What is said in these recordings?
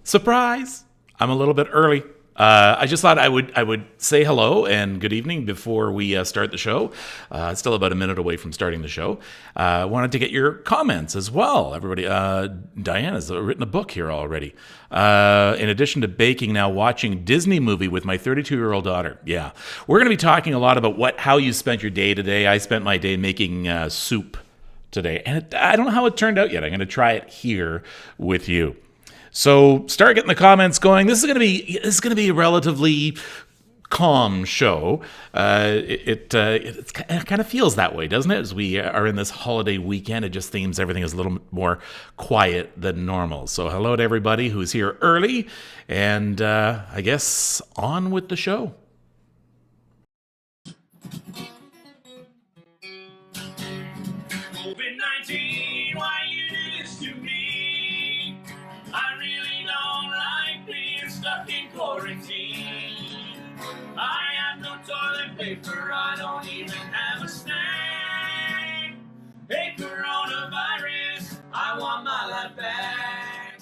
Surprise! I'm a little bit early. I just thought I would say hello and good evening before we start the show. It's still about a minute away from starting the show. Wanted to get your comments as well. Everybody, Diana's written a book here already. In addition to baking, now watching Disney movie with my 32-year-old daughter. Yeah, we're going to be talking a lot about how you spent your day today. I spent my day making soup today, and I don't know how it turned out yet. I'm going to try it here with you. So start getting the comments going. This is going to be a relatively calm show. It kind of feels that way, doesn't it? As we are in this holiday weekend, it just seems everything is a little more quiet than normal. So hello to everybody who's here early, and I guess on with the show. COVID-19, why you do this to me? I really don't like being stuck in quarantine. I have no toilet paper, I don't even have a snack. Hey, coronavirus, I want my life back.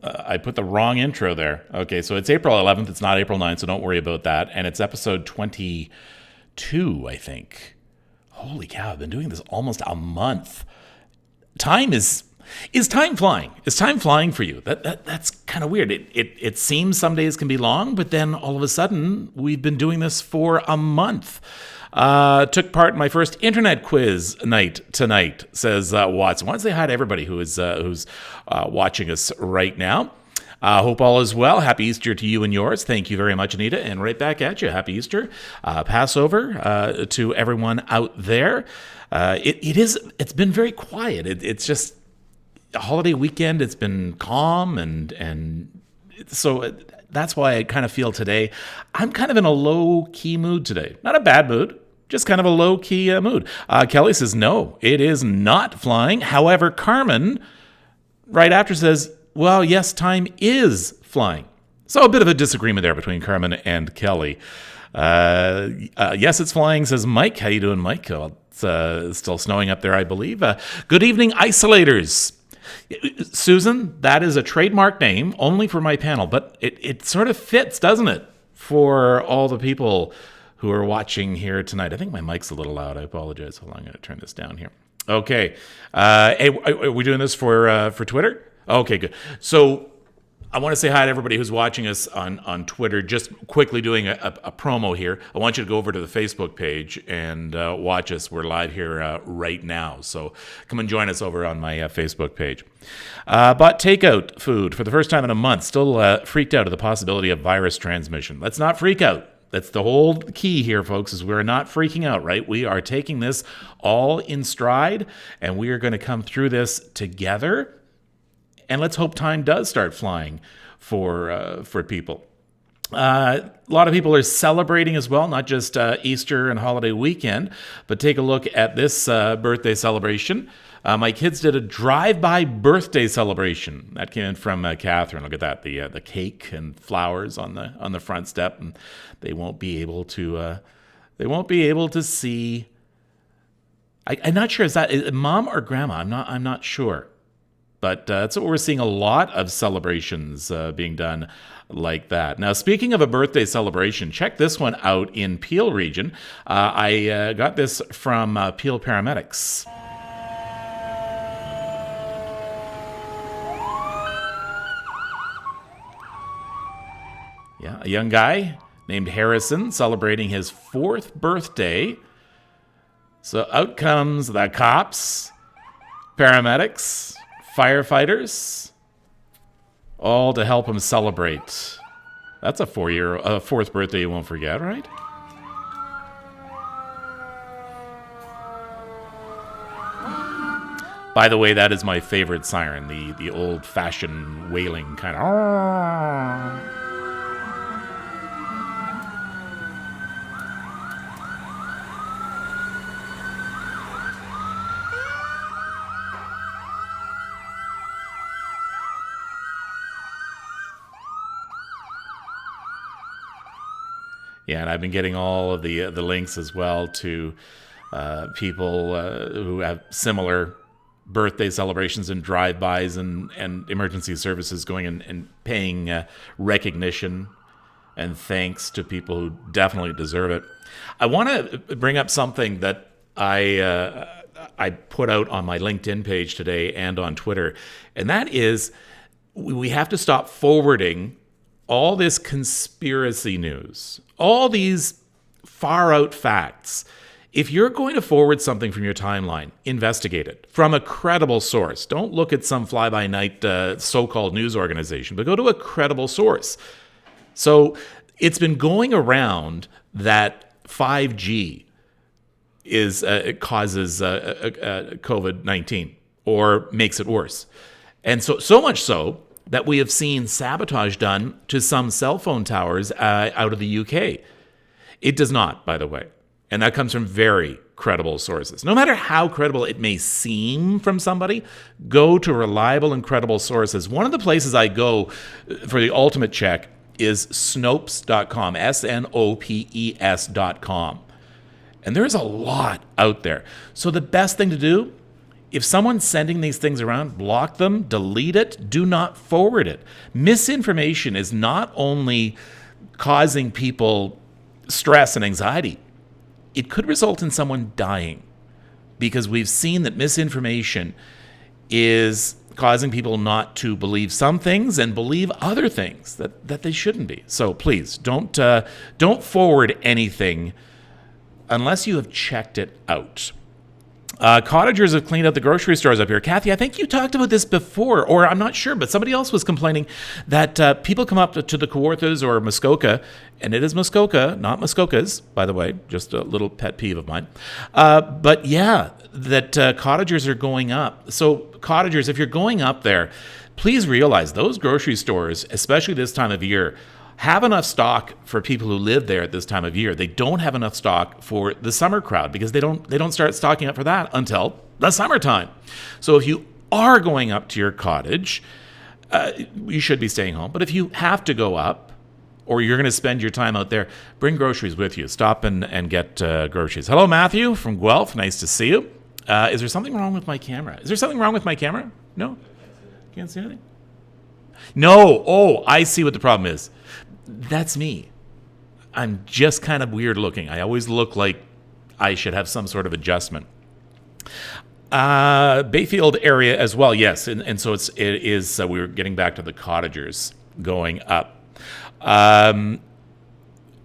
I put the wrong intro there. Okay, so it's April 11th, it's not April 9th, so don't worry about that. And it's episode 22, I think. Holy cow, I've been doing this almost a month. Is time flying? Is time flying for you? That's kind of weird. It seems some days can be long, but then all of a sudden we've been doing this for a month. Took part in my first internet quiz night tonight, says Watson. I want to say hi to everybody who's watching us right now. Hope all is well. Happy Easter to you and yours. Thank you very much, Anita. And right back at you. Happy Easter. Passover to everyone out there. It's been very quiet. It's just a holiday weekend. It's been calm, and so that's why I kind of feel today I'm kind of in a low-key mood today. Not a bad mood, just kind of a low-key mood. Kelly says, no, it is not flying. However, Carmen right after says, well, yes, time is flying. So a bit of a disagreement there between Carmen and Kelly. Yes, it's flying, says Mike. How you doing, Mike? Well, it's still snowing up there, I believe. Good evening, isolators. Susan, that is a trademark name only for my panel, but it sort of fits, doesn't it, for all the people who are watching here tonight. I think my mic's a little loud. I apologize. Hold on, I'm going to turn this down here. Okay. Hey, are we doing this for Twitter? Okay, good. So I want to say hi to everybody who's watching us on Twitter. Just quickly doing a promo here. I want you to go over to the Facebook page and watch us. We're live here right now. So come and join us over on my Facebook page. Bought takeout food for the first time in a month. Still freaked out at the possibility of virus transmission. Let's not freak out. That's the whole key here, folks, is we're not freaking out, right? We are taking this all in stride, and we are going to come through this together. And let's hope time does start flying for people. A lot of people are celebrating as well, not just Easter and holiday weekend, but take a look at this birthday celebration. My kids did a drive-by birthday celebration. That came in from Catherine. Look at that, the cake and flowers on the front step, and they won't be able to see. I'm not sure, is that mom or grandma? I'm not sure. But that's what we're seeing, a lot of celebrations being done like that. Now, speaking of a birthday celebration, check this one out in Peel region. I got this from Peel Paramedics. Yeah, a young guy named Harrison celebrating his 4th birthday. So out comes the cops, paramedics, firefighters, all to help him celebrate. That's a 4th birthday you won't forget, right? By the way, that is my favorite siren, the old-fashioned wailing kind of. Yeah, and I've been getting all of the links as well to people who have similar birthday celebrations and drive-bys and emergency services going and paying recognition and thanks to people who definitely deserve it. I want to bring up something that I put out on my LinkedIn page today and on Twitter, and that is we have to stop forwarding all this conspiracy news, all these far-out facts. If you're going to forward something from your timeline, investigate it from a credible source. Don't look at some fly-by-night so-called news organization, but go to a credible source. So it's been going around that 5G it causes COVID-19 or makes it worse. And so much so that we have seen sabotage done to some cell phone towers out of the UK. It does not, by the way. And that comes from very credible sources. No matter how credible it may seem from somebody, go to reliable and credible sources. One of the places I go for the ultimate check is Snopes.com, Snopes.com. And there's a lot out there. So the best thing to do, if someone's sending these things around, block them, delete it, do not forward it. Misinformation is not only causing people stress and anxiety, it could result in someone dying, because we've seen that misinformation is causing people not to believe some things and believe other things that they shouldn't be. So please don't forward anything unless you have checked it out. Cottagers have cleaned out the grocery stores up here. Kathy, I think you talked about this before, or I'm not sure, but somebody else was complaining that people come up to the Kawarthas or Muskoka, and it is Muskoka, not Muskokas, by the way, just a little pet peeve of mine. But yeah, that cottagers are going up. So cottagers, if you're going up there, please realize those grocery stores, especially this time of year, have enough stock for people who live there at this time of year. They don't have enough stock for the summer crowd because they don't start stocking up for that until the summertime. So if you are going up to your cottage, you should be staying home. But if you have to go up or you're going to spend your time out there, bring groceries with you. Stop and get groceries. Hello, Matthew from Guelph. Nice to see you. Is there something wrong with my camera? Is there something wrong with my camera? No? Can't see anything? No. Oh, I see what the problem is. That's me. I'm just kind of weird looking. I always look like I should have some sort of adjustment. Bayfield area as well, yes. And so it is. We were getting back to the cottagers going up.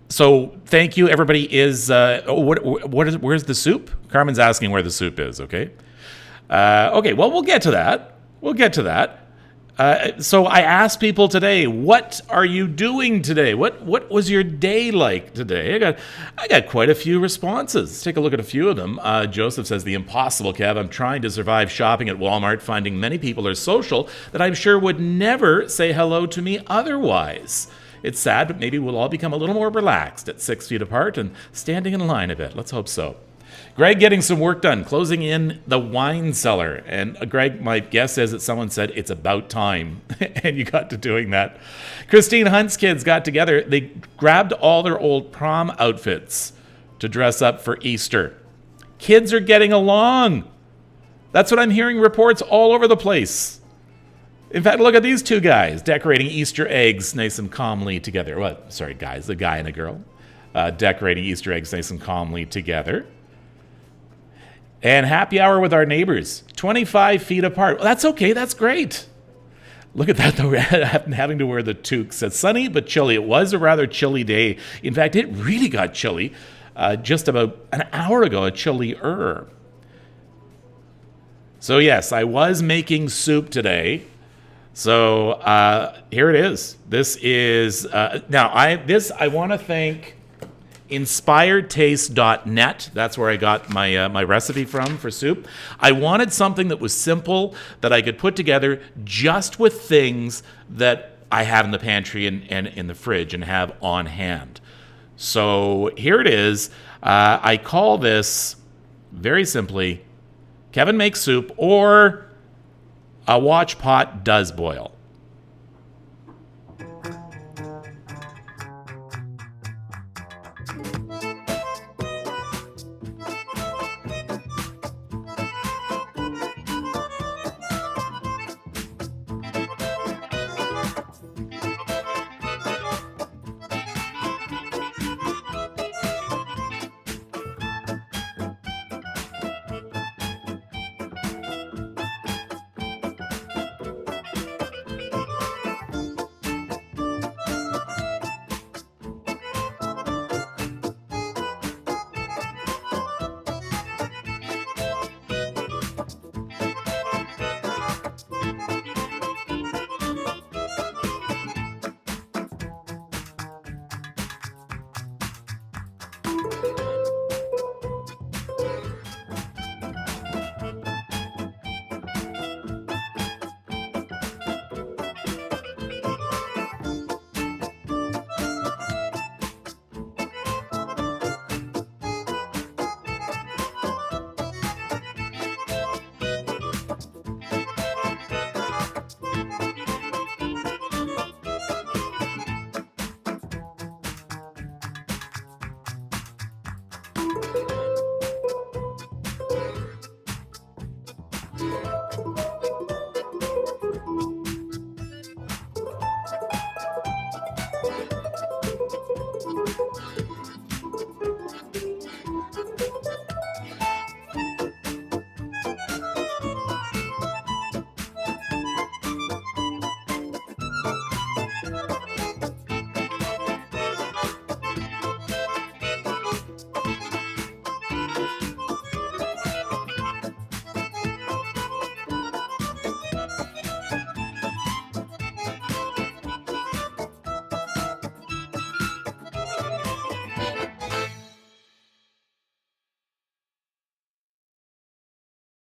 So thank you. Everybody is. Where's the soup? Carmen's asking where the soup is. Okay. Okay. Well, we'll get to that. So I asked people today, what are you doing today? What was your day like today? I got quite a few responses. Let's take a look at a few of them. Joseph says, the impossible, Kev. I'm trying to survive shopping at Walmart, finding many people are social that I'm sure would never say hello to me otherwise. It's sad, but maybe we'll all become a little more relaxed at 6 feet apart and standing in line a bit. Let's hope so. Greg getting some work done, closing in the wine cellar. And Greg, my guess is that someone said it's about time, and you got to doing that. Christine Hunt's kids got together. They grabbed all their old prom outfits to dress up for Easter. Kids are getting along. That's what I'm hearing reports all over the place. In fact, look at these two guys decorating Easter eggs nice and calmly together. Well, sorry, guys, a guy and a girl decorating Easter eggs nice and calmly together. And happy hour with our neighbors, 25 feet apart. Well, that's okay. That's great. Look at that, though, having to wear the toques. It's sunny but chilly. It was a rather chilly day. In fact, it really got chilly just about an hour ago, a chillier. So, yes, I was making soup today. So here it is. This is, I want to thank inspiredtaste.net. That's where I got my recipe from for soup. I wanted something that was simple, that I could put together just with things that I have in the pantry and in the fridge and have on hand. So here it is. I call this, very simply, Kevin Makes Soup, or A Watch Pot Does Boil.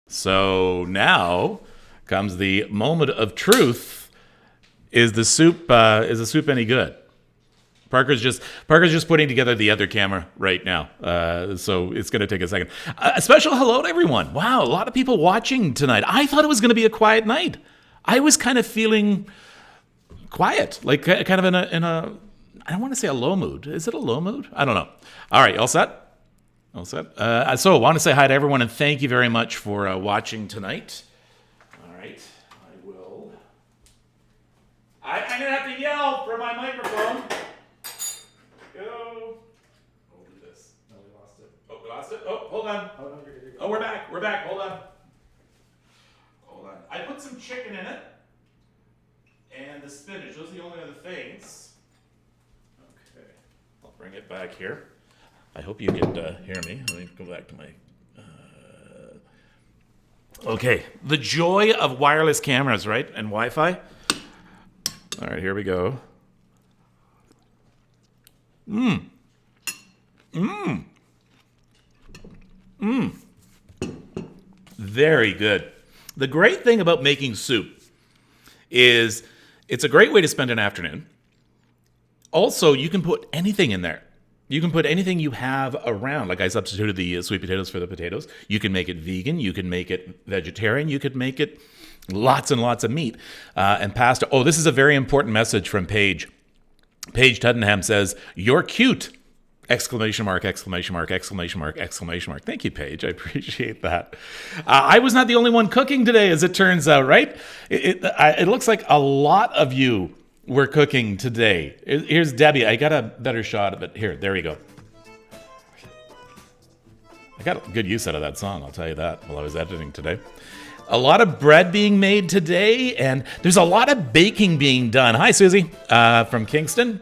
So now comes the moment of truth. Is the soup any good? Parker's just putting together the other camera right now, so it's going to take a second. A special hello to everyone. Wow, a lot of people watching tonight. I thought it was going to be a quiet night. I was kind of feeling quiet, like kind of in a I don't want to say a low mood. Is it a low mood? I don't know. All right, all set? All set. So I want to say hi to everyone and thank you very much for watching tonight. All right, I will. I'm going to have to yell for my microphone. Go. Oh, do this. No, we lost it. Oh, we lost it? Oh, hold on. Oh, we're back. We're back. Hold on. Hold on. I put some chicken in it. And the spinach. Those are the only other things. Okay. I'll bring it back here. I hope you can hear me. Let me go back to my... Okay. The joy of wireless cameras, right? And Wi-Fi. All right, here we go. Very good. The great thing about making soup is it's a great way to spend an afternoon. Also, you can put anything in there. You can put anything you have around. Like I substituted the sweet potatoes for the potatoes. You can make it vegan. You can make it vegetarian. You could make it lots and lots of meat and pasta. Oh, this is a very important message from Paige. Paige Tuddenham says, "You're cute!" Exclamation mark, exclamation mark, exclamation mark, exclamation mark. Thank you, Paige. I appreciate that. I was not the only one cooking today, as it turns out, right? It looks like a lot of you were cooking today. Here's Debbie. I got a better shot of it. Here, there we go. I got a good use out of that song, I'll tell you that, while I was editing today. A lot of bread being made today, and there's a lot of baking being done. Hi, Susie, from Kingston.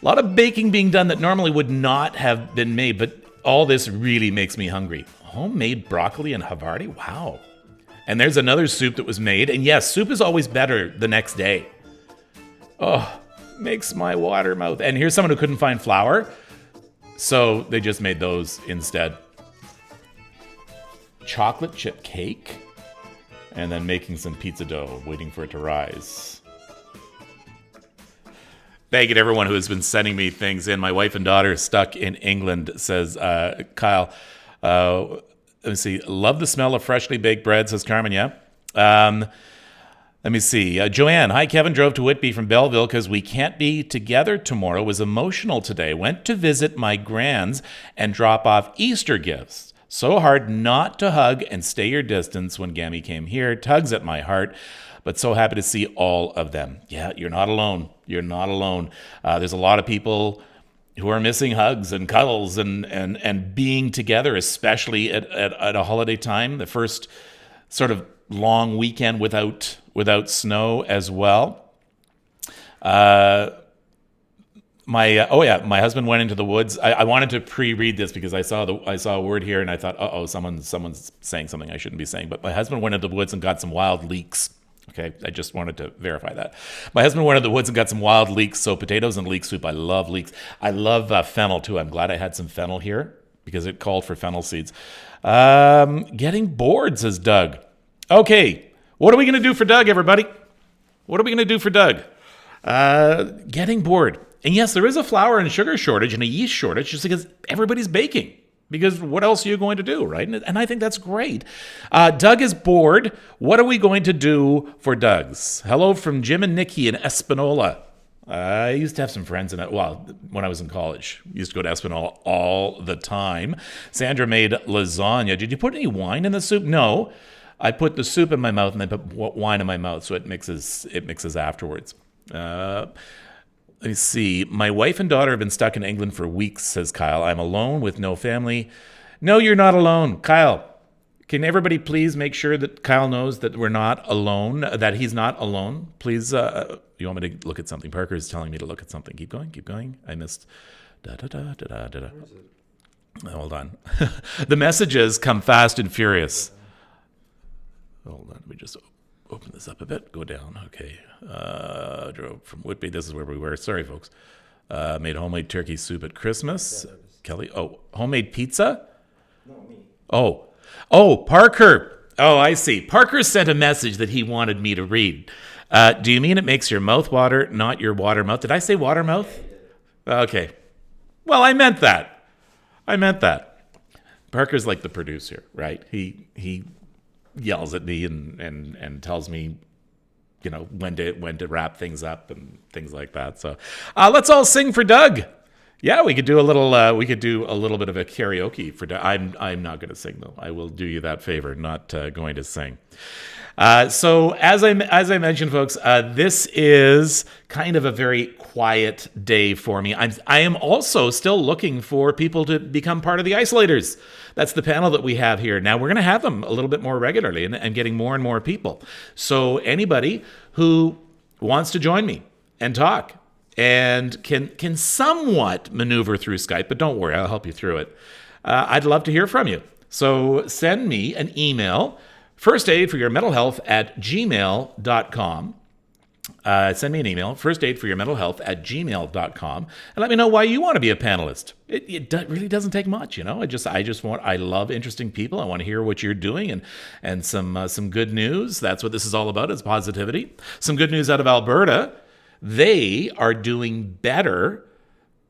A lot of baking being done that normally would not have been made, but all this really makes me hungry. Homemade broccoli and Havarti? Wow. And there's another soup that was made, and yes, soup is always better the next day. Oh, makes my water mouth. And here's someone who couldn't find flour, so they just made those instead. Chocolate chip cake, and then making some pizza dough, waiting for it to rise. Thank you to everyone who has been sending me things in. My wife and daughter stuck in England, says Kyle. Let me see. Love the smell of freshly baked bread, says Carmen, yeah. Let me see. Joanne, hi, Kevin. Drove to Whitby from Belleville because we can't be together tomorrow. Was emotional today. Went to visit my grands and drop off Easter gifts. So hard not to hug and stay your distance when Gammy came here. Tugs at my heart, but so happy to see all of them. Yeah, you're not alone. You're not alone. There's a lot of people who are missing hugs and cuddles and being together, especially at a holiday time. The first sort of long weekend without snow as well. My husband went into the woods. I wanted to pre-read this because I saw a word here and I thought, someone's saying something I shouldn't be saying. But my husband went into the woods and got some wild leeks Okay, I just wanted to verify that. My husband went in the woods and got some wild leeks, so potatoes and leek soup. I love leeks. I love fennel, too. I'm glad I had some fennel here because it called for fennel seeds. Getting bored, says Doug. Okay, what are we going to do for Doug, everybody? What are we going to do for Doug? Getting bored. And yes, there is a flour and sugar shortage and a yeast shortage just because everybody's baking. Because what else are you going to do, right? And I think that's great. Doug is bored. What are we going to do for Doug's? Hello from Jim and Nikki in Espanola. I used to have some friends in it. Well, when I was in college, I used to go to Espanola all the time. Sandra made lasagna. Did you put any wine in the soup? No. I put the soup in my mouth and then put wine in my mouth, so it mixes afterwards. Let me see. My wife and daughter have been stuck in England for weeks, says Kyle. I'm alone with no family. No, you're not alone. Kyle, can everybody please make sure that Kyle knows that we're not alone, that he's not alone? Please, you want me to look at something? Parker is telling me to look at something. Keep going. I missed. Da-da-da. Hold on. The messages come fast and furious. Hold on. Let me just open this up a bit. Go down. Okay. Drove from Whitby. This is where we were. Sorry, folks. Made homemade turkey soup at Christmas. Yeah, Kelly. Oh, homemade pizza? No, me. Oh, Parker. Oh, I see. Parker sent a message that he wanted me to read. Do you mean it makes your mouth water, not your water mouth? Did I say water mouth? Okay. Well, I meant that. Parker's like the producer, right? He yells at me and tells me, you know, when to wrap things up and things like that. So let's all sing for Doug. Yeah, we could do a little bit of a karaoke for Doug. I'm not going to sing though. I will do you that favor, not going to sing. So as I mentioned, folks, this is kind of a very quiet day for me. I am also still looking for people to become part of the isolators. That's the panel that we have here. Now we're going to have them a little bit more regularly and getting more and more people. So anybody who wants to join me and talk and can somewhat maneuver through Skype, but don't worry, I'll help you through it. I'd love to hear from you. So send me an email, firstaidforyourmentalhealth@gmail.com. Send me an email, firstaidforyourmentalhealth@gmail.com, and let me know why you want to be a panelist. It really doesn't take much, you know. I love interesting people. I want to hear what you're doing and some good news. That's what this is all about, is positivity. Some good news out of Alberta. They are doing better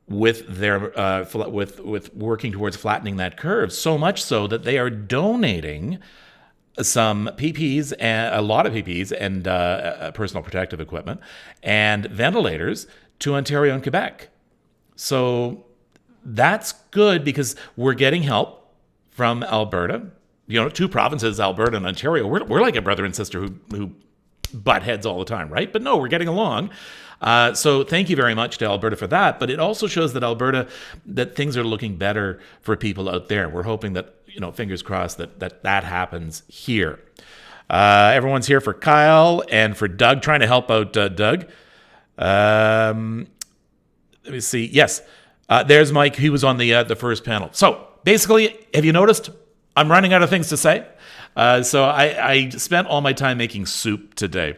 with their with working towards flattening that curve. So much so that they are donating some PPEs, and a lot of PPEs and personal protective equipment and ventilators to Ontario and Quebec. So that's good because we're getting help from Alberta. You know, two provinces, Alberta and Ontario. We're like a brother and sister who butt heads all the time, right? But no, we're getting along. So thank you very much to Alberta for that. But it also shows that that things are looking better for people out there. We're hoping that, you know, fingers crossed that happens here. Everyone's here for Kyle and for Doug, trying to help out Doug. Let me see. Yes, there's Mike. He was on the first panel. So basically, have you noticed? I'm running out of things to say. So I spent all my time making soup today.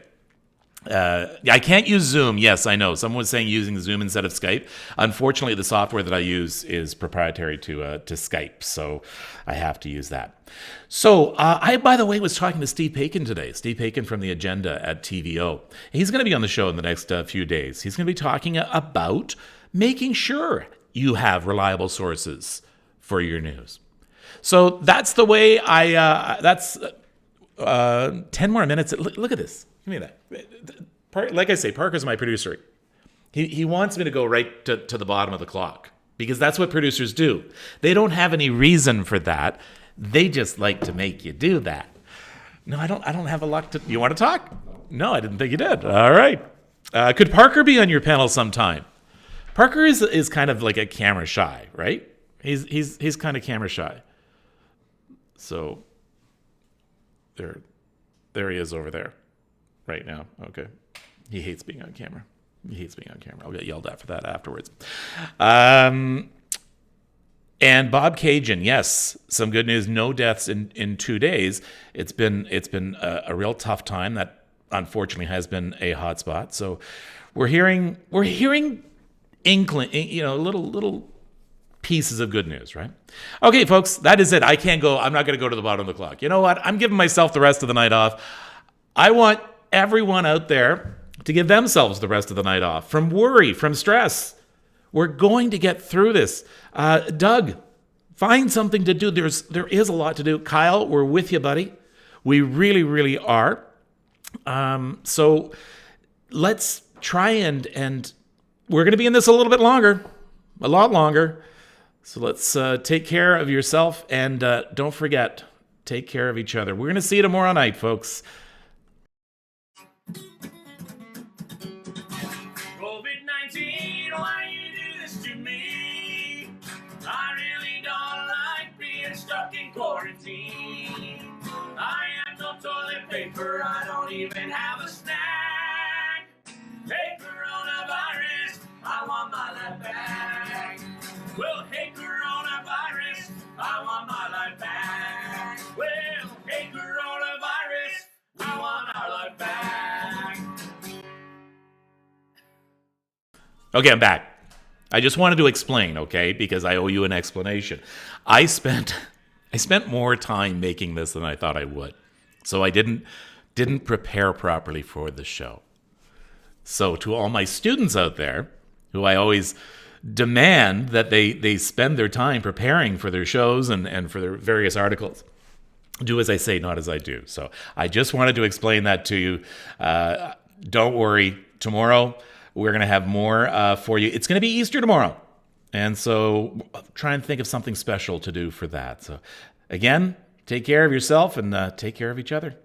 I can't use Zoom. Yes, I know. Someone was saying using Zoom instead of Skype. Unfortunately, the software that I use is proprietary to Skype, so I have to use that. So I, by the way, was talking to Steve Paikin today. Steve Paikin from The Agenda at TVO. He's going to be on the show in the next few days. He's going to be talking about making sure you have reliable sources for your news. So that's the way that's 10 more minutes. Look at this. Give me that. Like I say, Parker's my producer. He wants me to go right to the bottom of the clock because that's what producers do. They don't have any reason for that. They just like to make you do that. No, I don't have a lot to... You want to talk? No, I didn't think you did. All right. Could Parker be on your panel sometime? Parker is kind of like a camera shy, right? He's kind of camera shy. So there he is over there right now. Okay. He hates being on camera. I'll get yelled at for that afterwards. And Bob Cajun, yes, some good news. No deaths in 2 days. It's been a real tough time. That unfortunately has been a hotspot. So we're hearing little pieces of good news, right? Okay, folks, that is it. I'm not going to go to the bottom of the clock. You know what? I'm giving myself the rest of the night off. I want everyone out there to give themselves the rest of the night off from worry, from stress. We're going to get through this. Doug, find something to do. There is a lot to do. Kyle, we're with you, buddy. We really, really are. So let's try and we're going to be in this a little bit longer, a lot longer. So let's take care of yourself and don't forget, take care of each other. We're going to see you tomorrow night, folks. COVID-19, why you do this to me? I really don't like being stuck in quarantine. I have no toilet paper, I don't even have a snack. Hey, coronavirus, I want my life back. Well, hey, coronavirus, I want my life back. Well, hey, coronavirus, I want our life back. Okay, I'm back. I just wanted to explain, okay, because I owe you an explanation. I spent more time making this than I thought I would. So I didn't prepare properly for the show. So to all my students out there, who I always demand that they spend their time preparing for their shows and for their various articles, do as I say, not as I do. So I just wanted to explain that to you. Don't worry. Tomorrow, we're going to have more for you. It's going to be Easter tomorrow. And so try and think of something special to do for that. So again, take care of yourself and take care of each other.